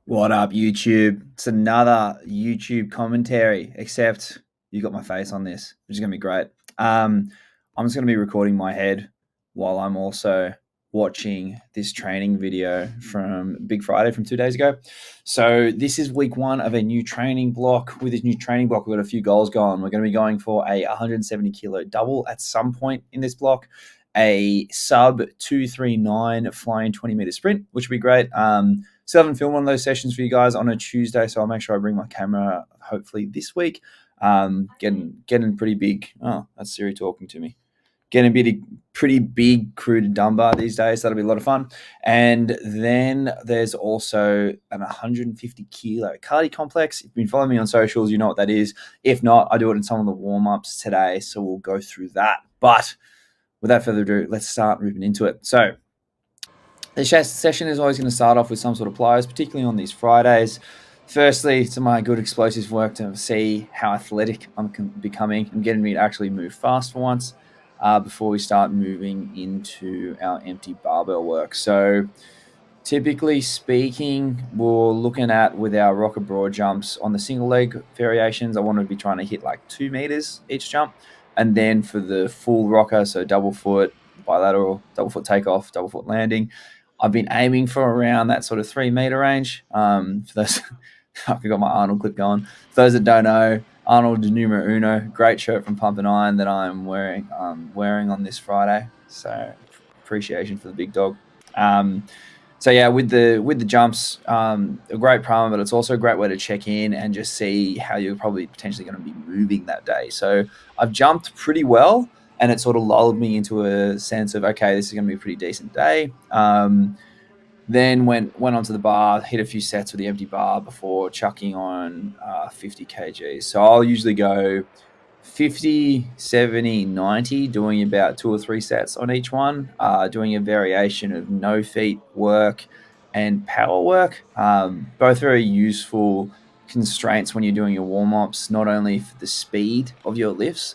What up, YouTube? It's another YouTube commentary, except you got my face on this, which is going to be great. I'm just going to be recording my head while I'm also watching this training video from Big Friday from 2 days ago. So this is week one of a new training block. With this new training block, we've got a few goals going. We're going to be going for a 170 kilo double at some point in this block, a sub 239 flying 20-meter sprint, which would be great. Still haven't filmed one of those sessions for you guys on a Tuesday, so I'll make sure I bring my camera hopefully this week. Getting pretty big. Oh, that's Siri talking to me. Getting a pretty big crew to Dunbar these days. That'll be a lot of fun. And then there's also an 150 kilo cardio complex. If you've been following me on socials, you know what that is. If not, I do it in some of the warm-ups today, so we'll go through that. But without further ado, let's start moving into it. So the session is always going to start off with some sort of pliers, particularly on these Fridays. Firstly, to my good explosives work to see how athletic I'm becoming and getting me to actually move fast for once before we start moving into our empty barbell work. So typically speaking, we're looking at with our rocker broad jumps on the single leg variations, I want to be trying to hit like 2 meters each jump. And then for the full rocker, so double foot, bilateral, double foot takeoff, double foot landing, I've been aiming for around that sort of 3 meter range. For those, I've got my Arnold clip going. For those that don't know, Arnold de numero uno, great shirt from Pump and Iron that I'm wearing on this Friday. So appreciation for the big dog. So yeah, with the jumps, a great primer, but it's also a great way to check in and just see how you're probably potentially going to be moving that day. So I've jumped pretty well, and it sort of lulled me into a sense of, okay, this is going to be a pretty decent day. Then went onto the bar, hit a few sets with the empty bar before chucking on 50 kgs. So I'll usually go 50, 70, 90, doing about 2 or 3 sets on each one, doing a variation of no feet work and power work. Both very useful constraints when you're doing your warm-ups, not only for the speed of your lifts,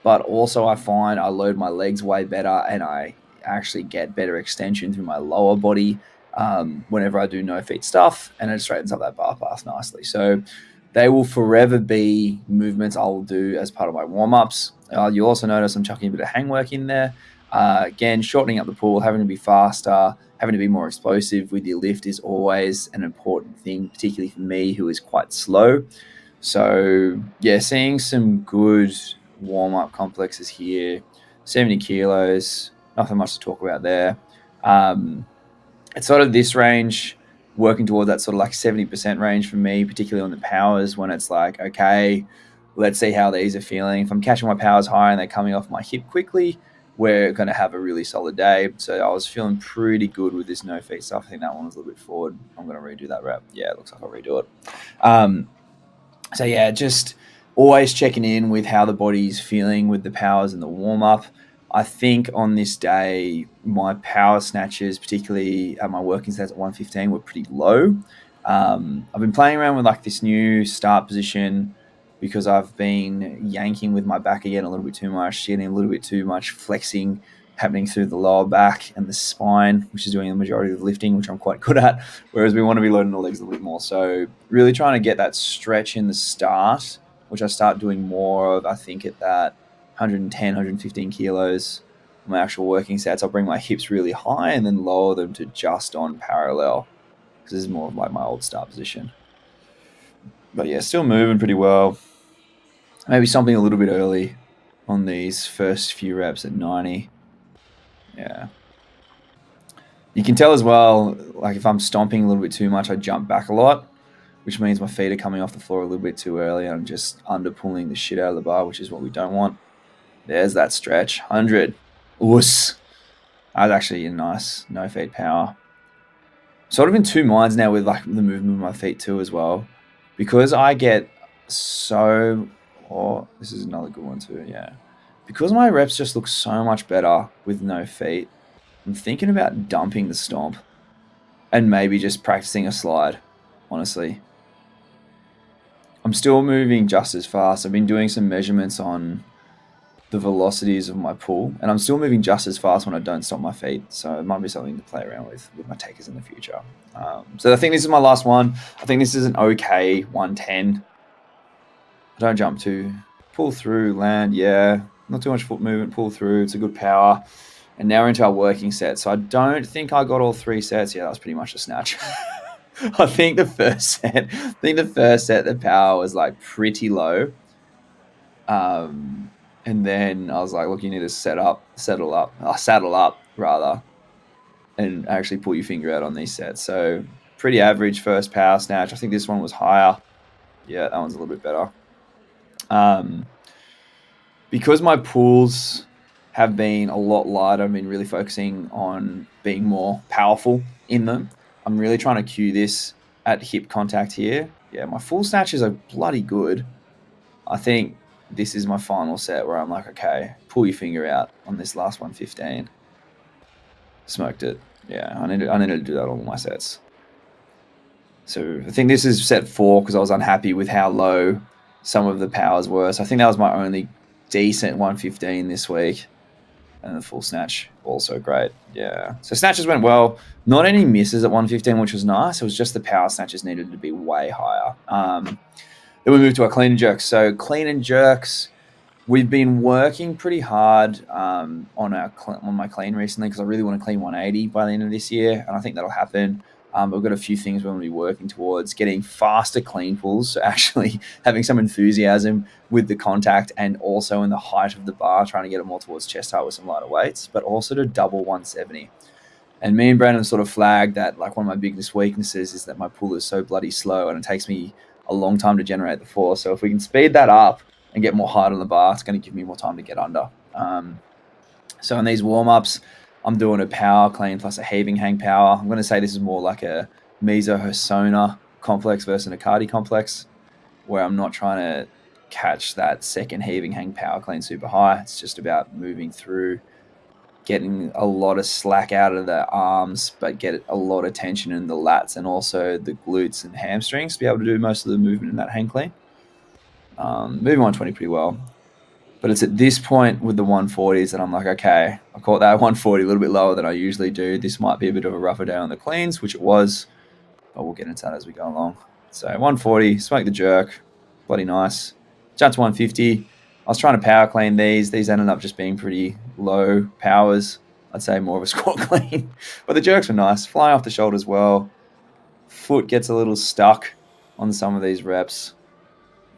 but also I find I load my legs way better and I actually get better extension through my lower body whenever I do no feet stuff, and it straightens up that bar path nicely. So they will forever be movements I will do as part of my warm-ups. You'll also notice I'm chucking a bit of hang work in there. Again, shortening up the pool, having to be faster, having to be more explosive with your lift is always an important thing, particularly for me who is quite slow. So yeah, seeing some good warm-up complexes here. 70 kilos, nothing much to talk about there. It's sort of this range, working towards that sort of like 70% range for me, particularly on the powers, when it's like, okay, let's see how these are feeling. If I'm catching my powers high and they're coming off my hip quickly, we're going to have a really solid day. So I was feeling pretty good with this no feet stuff. I think that one was a little bit forward. I'm going to redo that rep. Yeah, it looks like I'll redo it. So yeah, just always checking in with how the body's feeling with the powers and the warm-up. I think on this day, my power snatches, particularly at my working sets at 115, were pretty low. I've been playing around with like this new start position because I've been yanking with my back again a little bit too much, getting a little bit too much flexing happening through the lower back and the spine, which is doing the majority of the lifting, which I'm quite good at, whereas we want to be loading the legs a little bit more. So really trying to get that stretch in the start, which I start doing more of, I think, at that 110, 115 kilos, my actual working sets. I'll bring my hips really high and then lower them to just on parallel, because this is more of like my old start position. But yeah, still moving pretty well. Maybe something a little bit early on these first few reps at 90. Yeah. You can tell as well, like if I'm stomping a little bit too much, I jump back a lot, which means my feet are coming off the floor a little bit too early. I'm just under pulling the shit out of the bar, which is what we don't want. There's that stretch. 100. Oos. That was actually a nice no feet power. Sort of in two minds now with like the movement of my feet too as well. Because I get so... Oh, this is another good one too, yeah. Because my reps just look so much better with no feet, I'm thinking about dumping the stomp and maybe just practicing a slide, honestly. I'm still moving just as fast. I've been doing some measurements on the velocities of my pull, and I'm still moving just as fast when I don't stop my feet. So it might be something to play around with my takers in the future. So I think this is my last one. I think this is an okay 110. Don't jump too. Pull through, land, yeah. Not too much foot movement, pull through. It's a good power. And now we're into our working set. So I don't think I got all 3 sets. Yeah, that was pretty much a snatch. I think the first set, the power was like pretty low. And then I was like, look, you need to saddle up rather, and actually pull your finger out on these sets. So pretty average first power snatch. I think this one was higher. Yeah, that one's a little bit better. Because my pulls have been a lot lighter, I've been really focusing on being more powerful in them. I'm really trying to cue this at hip contact here. Yeah, my full snatches are bloody good. I think this is my final set where I'm like, okay, pull your finger out on this last 115. Smoked it. Yeah, I need to do that on all my sets. So I think this is set 4 because I was unhappy with how low some of the powers were. So I think that was my only decent 115 this week. And the full snatch, also great. Yeah. So snatches went well. Not any misses at 115, which was nice. It was just the power snatches needed to be way higher. Then we moved to our clean and jerks. So clean and jerks, we've been working pretty hard on my clean recently because I really want to clean 180 by the end of this year, and I think that'll happen. We've got a few things we're going to be working towards: getting faster clean pulls, so actually having some enthusiasm with the contact, and also in the height of the bar, trying to get it more towards chest height with some lighter weights, but also to double 170. And me and Brandon sort of flagged that like one of my biggest weaknesses is that my pull is so bloody slow and it takes me a long time to generate the force. So if we can speed that up and get more height on the bar, it's going to give me more time to get under. So in these warm-ups, I'm doing a power clean plus a heaving hang power. I'm going to say this is more like a meso Hosoner complex versus an Akadi complex, where I'm not trying to catch that second heaving hang power clean super high. It's just about moving through, getting a lot of slack out of the arms, but get a lot of tension in the lats and also the glutes and hamstrings to be able to do most of the movement in that hang clean. Moving 120 pretty well. But it's at this point with the 140s that I'm like, okay, I caught that 140 a little bit lower than I usually do. This might be a bit of a rougher day on the cleans, which it was, but we'll get into that as we go along. So 140, smoke the jerk, bloody nice. Jumped to 150. I was trying to power clean these. These ended up just being pretty low powers. I'd say more of a squat clean. But the jerks were nice. Flying off the shoulders well. Foot gets a little stuck on some of these reps.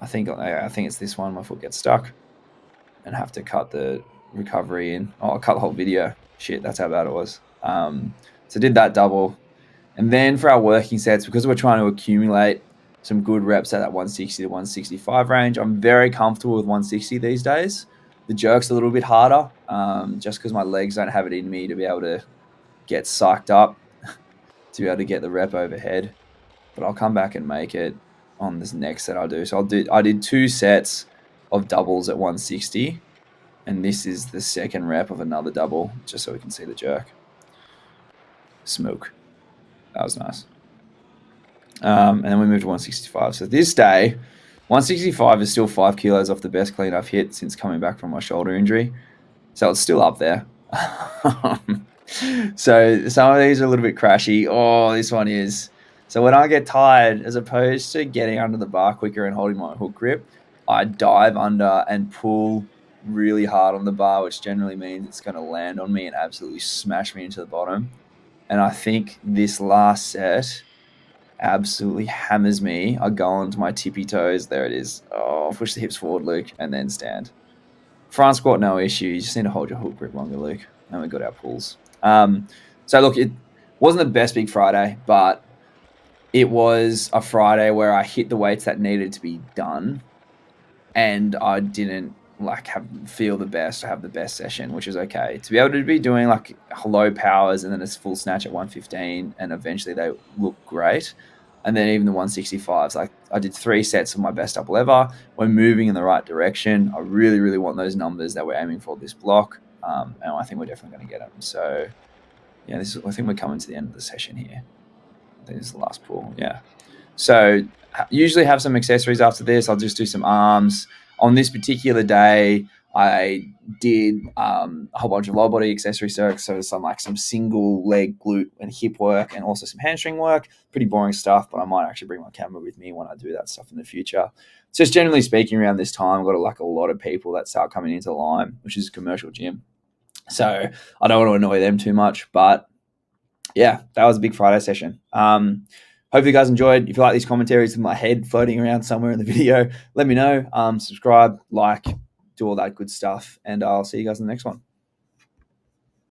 I think it's this one. My foot gets stuck and have to cut the recovery in. Oh, I'll cut the whole video. Shit, that's how bad it was. So did that double. And then for our working sets, because we're trying to accumulate some good reps at that 160 to 165 range, I'm very comfortable with 160 these days. The jerk's a little bit harder, just because my legs don't have it in me to be able to get psyched up to be able to get the rep overhead. But I'll come back and make it on this next set I do. So I did 2 sets of doubles at 160, and this is the second rep of another double, just so we can see the jerk. Smoke. That was nice. And then we moved to 165. So this day, 165 is still 5 kilos off the best clean I've hit since coming back from my shoulder injury. So it's still up there. So some of these are a little bit crashy. Oh, this one is. So when I get tired, as opposed to getting under the bar quicker and holding my hook grip, I dive under and pull really hard on the bar, which generally means it's going to land on me and absolutely smash me into the bottom. And I think this last set absolutely hammers me. I go onto my tippy toes. There it is. Oh, push the hips forward, Luke, and then stand. Front squat, no issue. You just need to hold your hook grip longer, Luke. And we got our pulls. So look, it wasn't the best big Friday, but it was a Friday where I hit the weights that needed to be done, and I didn't feel the best or have the best session, which is okay. To be able to be doing like low powers and then a full snatch at 115, and eventually they look great. And then even the 165s, like I did 3 sets of my best double ever. We're moving in the right direction. I really, really want those numbers that we're aiming for this block. And I think we're definitely going to get them. So yeah, I think we're coming to the end of the session here. I think this is the last pull. Yeah. So usually have some accessories after this. I'll just do some arms. On this particular day, I did a whole bunch of lower body accessory circs, so some single leg glute and hip work, and also some hamstring work. Pretty boring stuff, but I might actually bring my camera with me when I do that stuff in the future. So just generally speaking, around this time, I've got a lot of people that start coming into Lime, which is a commercial gym. So I don't want to annoy them too much, but yeah, that was a big Friday session. Hopefully you guys enjoyed. If you like these commentaries with my head floating around somewhere in the video, let me know. Subscribe, like, do all that good stuff, and I'll see you guys in the next one.